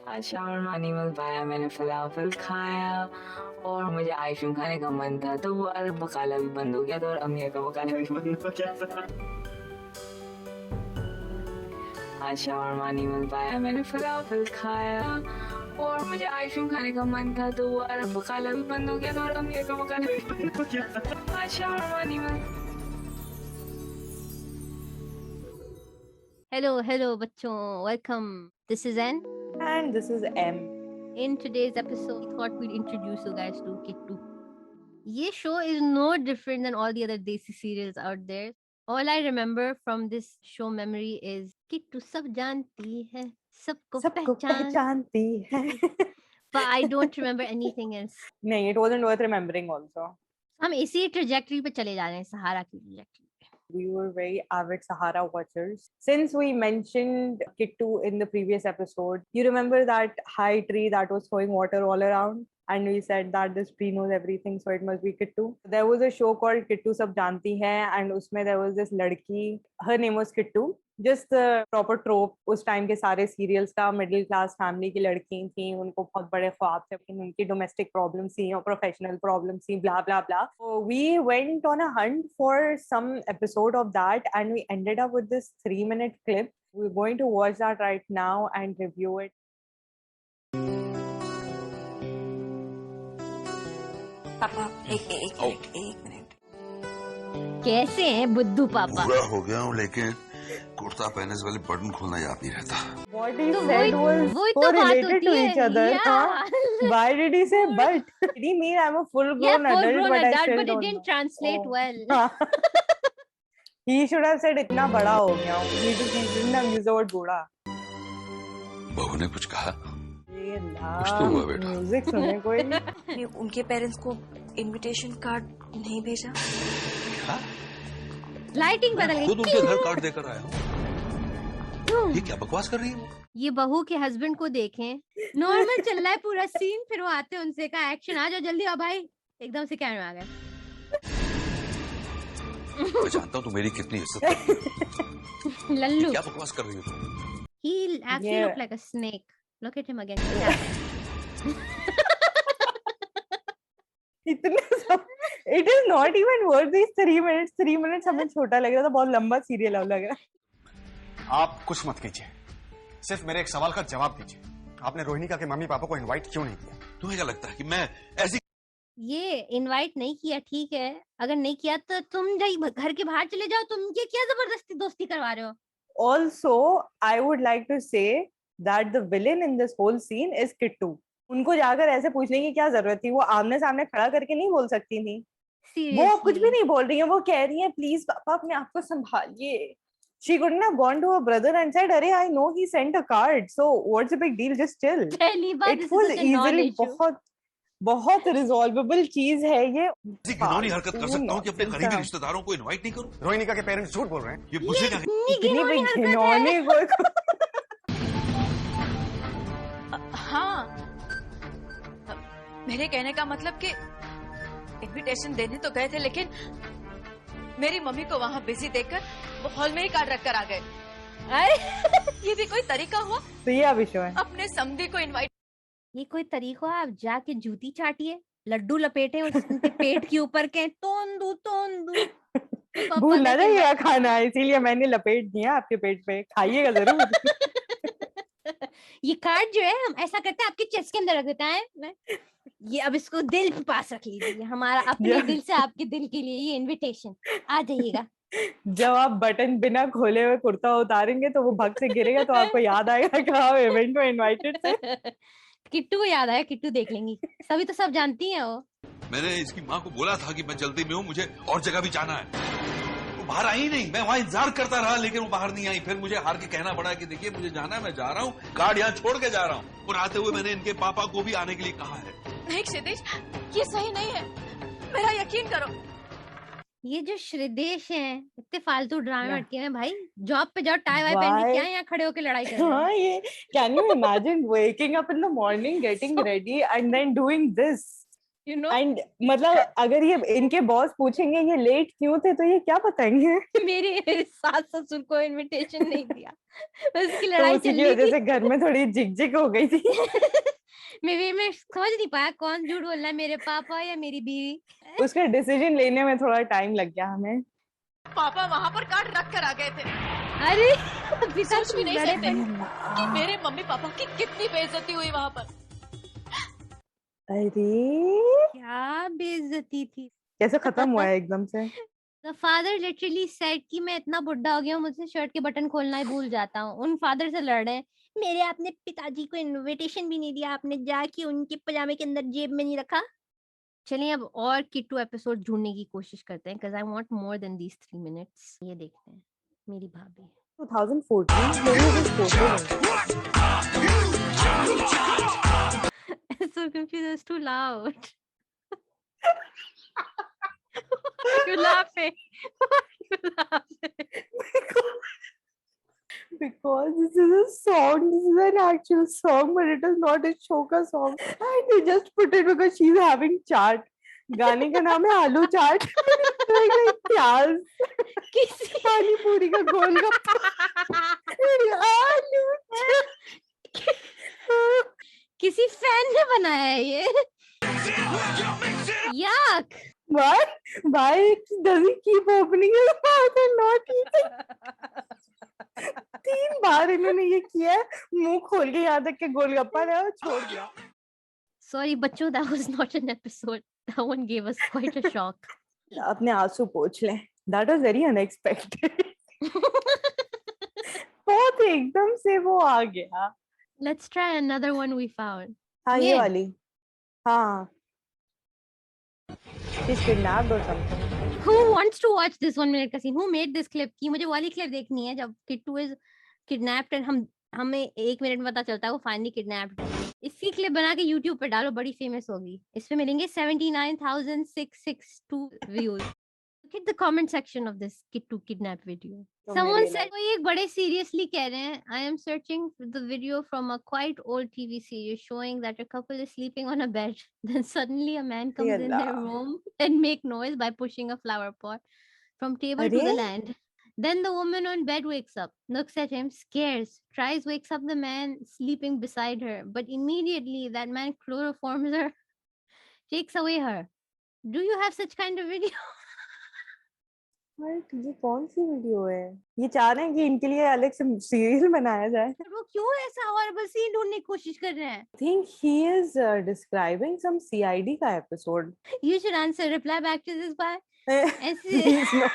आज shawarma animal पाया, मैंने फलाफल खाया और मुझे आइसक्रीम खाने का मन था, तो वो बकाला भी बंद हो गया था और अम्मी का बकाला भी बंद हो गया था। आज शावरमा एनिमल पाया, मैंने फलाफल खाया और मुझे आइसक्रीम खाने का मन था, तो वो बकाला भी बंद हो गया था और अम्मी का बकाला भी बंद हो गया था। आज शावरमा एनिमल। Hello, बच्चों. Welcome. This is N. And this is M. In today's episode, we thought we'd introduce you guys to Kittu. This show is no different than all the other Desi serials out there. All I remember from this show memory is Kittu सब जानती है, सबको पहचानती है. But I don't remember anything else. नहीं, it wasn't worth remembering also. हम इसी trajectory पे चले जा रहे हैं, सहारा की trajectory. We were very avid Sahara watchers. Since we mentioned Kittu in the previous episode, you remember that high tree that was throwing water all around? And we said that this tree knows everything, so it must be Kittu. There was a show called Kittu Sab Janti Hai, and usme there was this ladki. Her name was Kittu. Just the proper trope उस time के सारे serials का, middle class family की लड़की थी, उनको बहुत बड़े ख्वाब थे, लेकिन उनकी डोमेस्टिक प्रॉब्लम्स थी और प्रोफेशनल प्रॉब्लम्स थी, blah blah blah. So we went on a hunt for some episode of that, and we ended up with this 3-minute clip. We're going to watch that right now and review it. पापा एक minute. कैसे हैं बुद्धू पापा? पूरा हो गया हूँ, लेकिन कुर्ता पहनने से पहले बटन खोलना याद नहीं रहता. What he said was so related to each other. Why did he say but? Did he mean I'm a full-grown adult, but I still but it don't didn't know? translate well. He should have said इतना बड़ा हो गया हूँ. He didn't have used the word बूढ़ा. बहू ने कुछ कहा? ये कुछ तो हुआ बेटा. म्यूजिक सुने कोई. ने उनके पेरेंट्स को इनविटेशन कार्ड नहीं भेजा. लाइटिंग बदल गई. खुद उनके घर कार्ड देकर आया हूँ. ये क्या बकवास कर रही है? ये बहू के हस्बैंड को देखें, नॉर्मल चल रहा है पूरा सीन, फिर वो आते हैं, उनसे कहा एक्शन आ जाओ जल्दी, आओ भाई, एकदम से कैमरा आ गया. मैं जानता हूँ तू मेरी कितनी इज्जत करती है. लल्लू. क्या बकवास कर रही हो तुम? He actually looked like a snake. Look at him again. इतना सब. It is not even worth these 3 minutes. 3 minutes हमें छोटा लग रहा था, बहुत लंबा सीरियल अब लग रहा है. आप कुछ मत कीजिए, सिर्फ मेरे एक सवाल का जवाब दीजिए. आपने रोहिणिका के मम्मी पापा को इनवाइट क्यों नहीं किया? तुम्हें क्या लगता है कि मैं ऐसी? ये इनवाइट नहीं किया, ठीक है, अगर नहीं किया तो तुम घर के बाहर चले जाओ. तुम ये क्या जबरदस्ती दोस्ती करवा रहे हो? Also, I would like to say that the villain in this whole scene is Kittu. उनको जाकर ऐसे पूछने की क्या जरूरत थी? वो आमने सामने खड़ा करके नहीं बोल सकती थी. वो अब कुछ भी नहीं बोल रही है. वो कह रही है प्लीज पापा अपने आप को संभालिए. She couldn't have gone to her brother and said, "अरे I know he sent a card, so what's the big deal? Just chill." पहली बार It was easily बहुत resolvable चीज है ये. ऐसी घिनौनी हरकत कर सकता हूँ कि अपने करीबी रिश्तेदारों को इनवाइट नहीं करूँ? रोहिणिका के पेरेंट्स झूठ बोल रहे हैं. ये पूछेगा इतनी भी घिनौनी कोई. हाँ, मेरे कहने का मतलब कि इनविटेशन देने तो गए थे, लेकिन मेरी मम्मी को वहाँ बिजी देखकर वो हॉल में ही कार्ड रख कर आ गए. ये भी कोई तरीका हुआ? प्रिया विषय है. अपने समधी को इनवाइट. ये कोई तरीका है? आप जाके जूती चाटिए, लड्डू लपेटे उनके पेट के ऊपर के, तोंदू. भूल ना जाइएगा खाना, इसीलिए मैंने लपेट दिया आपके पेट पे. खाइएगा जरूर. ये कार्ड जो है हम ऐसा करते हैं, आपके चेस्ट के अंदर रख देता है. ये अब इसको दिल के पास रख लीजिए, हमारा अपने दिल से आपके दिल के लिए ये इनविटेशन. आ जाइएगा. जब आप बटन बिना खोले हुए कुर्ता उतारेंगे तो वो भग से गिरेगा, तो आपको याद आएगा कि आप इवेंट में इनवाइटेड थे. किट्टू को याद आया. किट्टू देख लेंगी, सभी तो सब जानती हैं वो. मैंने इसकी माँ को बोला था कि मैं जल्दी में हूँ, मुझे और जगह भी जाना है. वो बाहर आई नहीं. मैं वहाँ इंतजार करता रहा, लेकिन वो बाहर नहीं आई. फिर मुझे हार के कहना पड़ा कि देखिए मुझे जाना है, मैं जा रहा हूँ, कार्ड यहाँ छोड़ के जा रहा हूँ. और आते हुए मैंने इनके पापा को भी आने के लिए कहा है. नहीं क्षितिज, ये सही नहीं है, मेरा यकीन करो. ये जो श्रीदेश हैं, इतने फालतू ड्रामे अटके हैं भाई. जॉब पे जाओ, टाई वाई पहन के क्या यहाँ खड़े होकर लड़ाई कर रहे हो? हाँ, ये can you imagine waking up in the morning, getting ready and then doing this? you know. And मतलब अगर ये इनके बॉस पूछेंगे ये लेट क्यों थे तो ये क्या बताएंगे? मेरे सास ससुर को इनविटेशन नहीं दिया, उसकी तो लड़ाई उसी चल की रही वजह थी। से घर में थोड़ी झिकझिक हो गई थी। मैं समझ नहीं पाया कौन झूठ बोल रहा है, मेरे पापा या मेरी बीवी। उसका डिसीजन लेने में थोड़ा टाइम लग गया हमें। पापा वहाँ पर कार्ड रख कर आ गए थे। अरे पिता सोच भी नहीं बड़े सकते बन- कि मेरे मम्मी पापा की कितनी बेइज्जती हुई वहाँ पर। अरे क्या बेइज्जती थी। कैसे खत्म हुआ है एकदम से? The father literally said कि मैं इतना बुढ़ा हो गया हूँ, मुझसे शर्ट के बटन खोलना ही भूल जाता हूँ। उन फादर से लड़ रहे हैं, मेरे आपने पिताजी को इनविटेशन भी नहीं दिया, आपने जाके उनके पजामे के अंदर जेब में नहीं रखा। चलिए अब और किट्टू एपिसोड ढूंढने की कोशिश करते हैं, because I want more than these 3 minutes. ये देखते हैं मेरी भाभी। 2014 story was posted. I'm so confused, it's too loud. Why are you laughing? Why are you laughing? Because this is a song, this is an actual song, but it is not a Shoka song. And they just put it because she's having chaat. गाने का नाम है आलू चाट। प्याज, किसी पानी पूरी का गोलगप्पा, आलू चाट। किसी फैन ने बनाया है ये। Yuck. What? Why does he keep opening his mouth and not eating? 3 बार इन्होंने ये किया है, मुंह खोल के यहाँ तक के गोलगप्पा लिया और छोड़ दिया। Sorry बच्चों, that was not an episode. That one gave us quite a shock. अपने आंसू पोंछ लें। That was very unexpected. बहुत एकदम से वो आ गया। Let's try another one we found. हाँ ये ये। वाली। हाँ। She's kidnapped or something. Who wants to watch this 1 minute का scene? Who made this clip? कि मुझे वाली clip देखनी है जब किट्टू is kidnapped and हमें 1 मिनट में पता चलता है वो finally kidnapped है। इसकी clip बना के YouTube पे डालो, बड़ी famous होगी। इसमें मिलेंगे 79,662 views. Look at the comment section of this Kittu kidnap video. तो Someone मेरे said, कोई एक बड़े seriously कह रहे हैं, I am searching for the video from a quite old TV series showing that a couple is sleeping on a bed. Then suddenly a man comes in their Allah. room and make noise by pushing a flower pot from table to the अरे? land. Then the woman on bed wakes up, looks at him, scares, tries wakes up the man sleeping beside her, but immediately that man chloroforms her, takes away her. Do you have such kind of video? What? ये कौन सी video है? ये चाह रहे हैं कि इनके लिए अलग से सीरियल बनाया जाए। वो क्यों ऐसा horrible scene ढूंढने की कोशिश कर रहे हैं? I think he is describing some CID का episode. You should answer, reply back to this by ऐसे- Please no.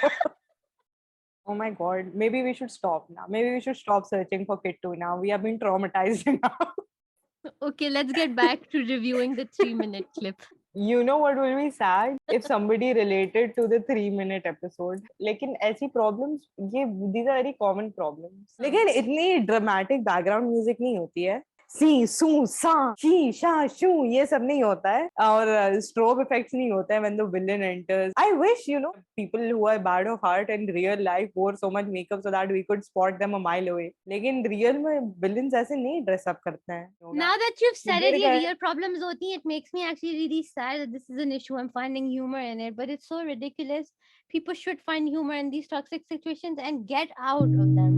Oh my God. Maybe we should stop now. Maybe we should stop searching for Kittu now. We have been traumatized enough. Okay, let's get back to reviewing the 3-minute clip. You know what will be sad if somebody related to the 3-minute episode. लेकिन ऐसी problems ये these are very common problems. लेकिन इतनी dramatic background music नहीं होती है. सी सू सा she शा शू ये सब नहीं होता है और strobe effects नहीं होता है when the villain enters. I wish you know people who are bad of heart in real life wore so much makeup so that we could spot them a mile away. लेकिन real में villains ऐसे नहीं dress up करते हैं. Now that you've said it, इधर ये का- real problems होती हैं, it makes me actually really sad that this is an issue. I'm finding humor in it, but it's so ridiculous. People should find humor in these toxic situations and get out of them.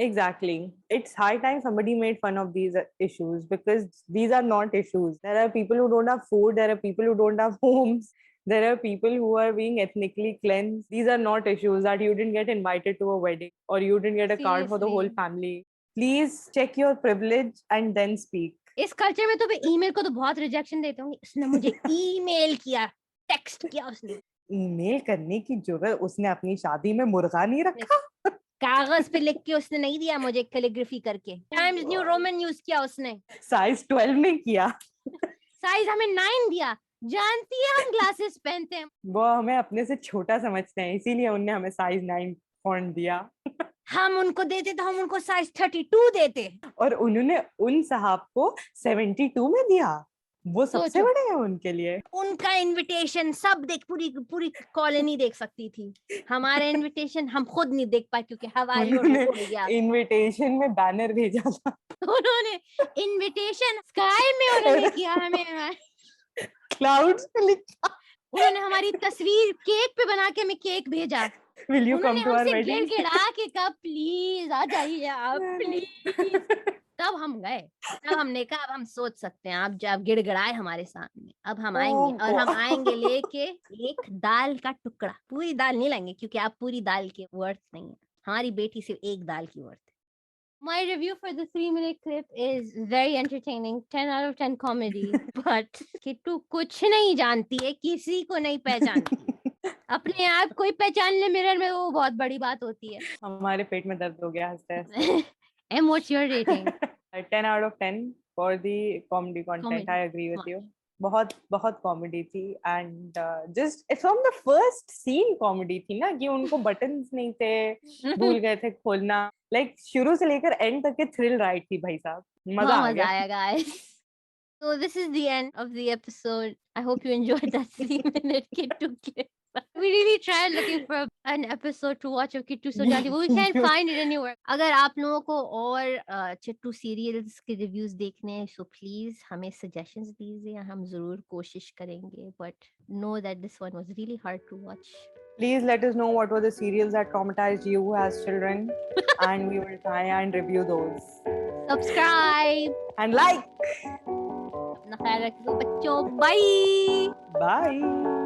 Exactly. It's high time somebody made fun of these issues because these are not issues. There are people who don't have food. There are people who don't have homes. There are people who are being ethnically cleansed. These are not issues that you didn't get invited to a wedding or you didn't get a card for the whole Seriously. family. Please check your privilege and then speak. इस culture में तो email को तो बहुत rejection देते होंगे। उसने मुझे ईमेल किया, टेक्स्ट किया उसने, ईमेल करने की जरूरत उसने अपनी शादी में मुर्गा नहीं रखा। कागज पे लिख के उसने नहीं दिया मुझे, कैलीग्राफी करके। टाइम्स न्यू रोमन यूज किया उसने, साइज 12 में किया। साइज हमें 9 दिया। जानती है हम ग्लासेस पहनते हैं। वो हमें अपने से छोटा समझते हैं इसीलिए उनने हमें साइज 9 फॉन्ट दिया हम उनको देते तो हम उनको साइज 32 देते। और उन्होंने उन साहब को 72 में दिया। वो सबसे सोचो। बड़े हैं उनके लिए। उनका इनविटेशन सब देख, पूरी पूरी कॉलोनी देख सकती थी। हमारा इनविटेशन हम खुद नहीं देख पाए क्योंकि हवाई जहाज उन्होंने उड़ गया। इनविटेशन में बैनर भेजा था। उन्होंने इनविटेशन स्काई में उन्होंने किया हमें। क्लाउड्स पे लिखा, उन्होंने हमारी तस्वीर केक पे बना के हमें केक भेजा। विल यू कम उन्होंने टू आवर हमसे वेडिंग? गिड़गिड़ा के कहा प्लीज आ जाइए आप प्लीज। तब हम गए। तब हमने कहा अब हम सोच सकते हैं, आप जब गिड़गिड़ाए हमारे सामने अब हम आएंगे, और हम आएंगे लेके एक दाल का टुकड़ा। पूरी दाल नहीं लाएंगे क्योंकि आप पूरी दाल के वर्थ नहीं है। हमारी बेटी सिर्फ एक दाल की वर्थ है। My review for the 3-minute clip is very entertaining, 10 out of 10 comedy. But Kittu कुछ नहीं जानती है, किसी को नहीं पहचानती। अपने आप कोई पहचान ले मिरर में, वो बहुत बड़ी बात होती है। हमारे पेट में दर्द हो गया हंसते हंसते। And what's your rating? 10 out of 10 for the comedy content. Comedy. I agree with you. बहुत बहुत कॉमेडी थी, and just from the first scene comedy थी ना, कि उनको बटन्स नहीं थे, भूल गए थे खोलना। लाइक शुरू से लेकर एंड तक के थ्रिल राइड थी भाई साहब, मजा आ मजा गया। आया guys. So this is the end of the episode. I hope you enjoyed that 3-minute Kittu clip. We really tried looking for an episode to watch of Kittu Sojati, but we can't find it anywhere. अगर आप लोगों को और Chittu serials के reviews देखने हैं, so please हमें suggestions दीजिए, हम जरूर कोशिश करेंगे. But know that this one was really hard to watch. Please let us know what were the serials that traumatized you as children, and we will try and review those. Subscribe. And like. अपना ख्याल रखिए बच्चों. Bye. Bye.